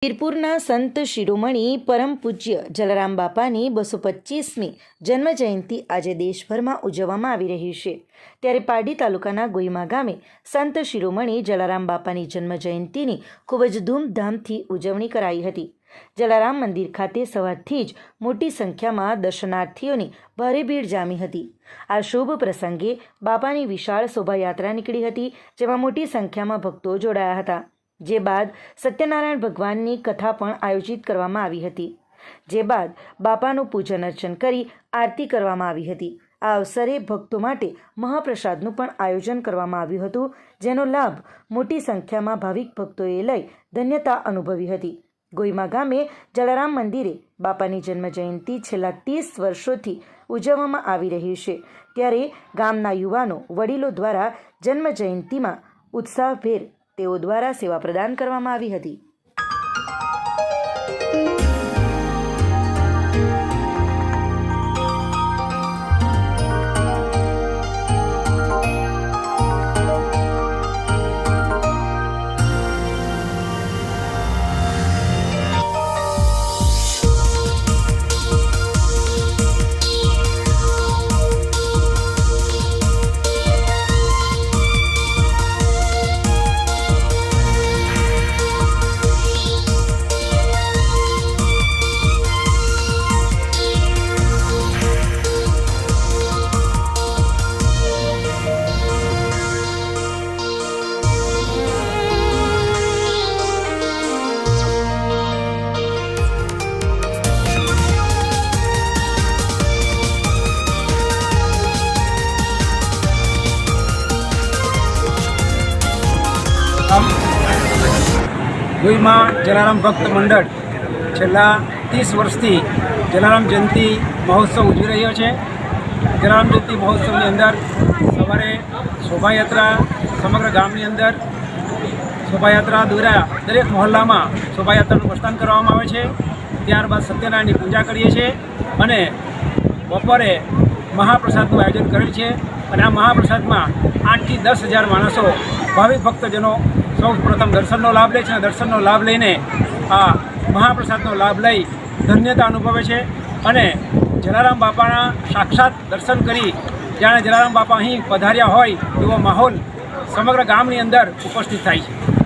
વીરપુરના સંત શિરોમણી પરમ પૂજ્ય જલારામ બાપાની 225મી જન્મજયંતિ આજે દેશભરમાં ઉજવવામાં આવી રહી છે। ત્યારે પારડી તાલુકાના ગોઈમા ગામે સંત શિરોમણી જલારામ બાપાની જન્મજયંતિની ખૂબ જ ધૂમધામથી ઉજવણી કરાઈ હતી। જલારામ મંદિર ખાતે સવારથી જ મોટી સંખ્યામાં દર્શનાર્થીઓની ભારે ભીડ જામી હતી। આ શુભ પ્રસંગે બાપાની વિશાળ શોભાયાત્રા નીકળી હતી, જેમાં મોટી સંખ્યામાં ભક્તો જોડાયા હતા। જે બાદ સત્યનારાયણ ભગવાનની કથા પણ આયોજિત કરવામાં આવી હતી। જે બાદ બાપાનું પૂજન અર્ચન કરી આરતી કરવામાં આવી હતી। આ અવસરે ભક્તો માટે મહાપ્રસાદનું પણ આયોજન કરવામાં આવ્યું હતું, જેનો લાભ મોટી સંખ્યામાં ભાવિક ભક્તોએ લઈ ધન્યતા અનુભવી હતી। ગોઈમા ગામે જલારામ મંદિરે બાપાની જન્મજયંતિ છેલ્લા 30 વર્ષોથી ઉજવવામાં આવી રહી છે। ત્યારે ગામના યુવાનો વડીલો દ્વારા જન્મજયંતિમાં ઉત્સાહભેર તેઓ દ્વારા સેવા પ્રદાન કરવામાં આવી હતી। ગોઈમા જલારામ ભક્ત મંડળ છેલ્લા 30 વર્ષથી જલારામ જયંતિ મહોત્સવ ઉજવી રહ્યો છે। જલારામ જયંતિ મહોત્સવની અંદર સવારે શોભાયાત્રા સમગ્ર ગામની અંદર શોભાયાત્રા દ્વારા દરેક મહોલ્લામાં શોભાયાત્રાનું પ્રસ્થાન કરવામાં આવે છે। ત્યારબાદ સત્યનારાયણની પૂજા કરીએ છીએ અને બપોરે મહાપ્રસાદનું આયોજન કરેલ છે અને આ મહાપ્રસાદમાં 8 થી 10 હજાર માણસો ભાવિક ભક્તજનો સૌ પ્રથમ દર્શનનો લાભ લે છે અને દર્શનનો લાભ લઈને આ મહાપ્રસાદનો લાભ લઈ ધન્યતા અનુભવે છે અને જલારામ બાપાના સાક્ષાત દર્શન કરી જાણે જલારામ બાપા અહીં પધાર્યા હોય એવો માહોલ સમગ્ર ગામની અંદર ઉપસ્થિત થાય છે।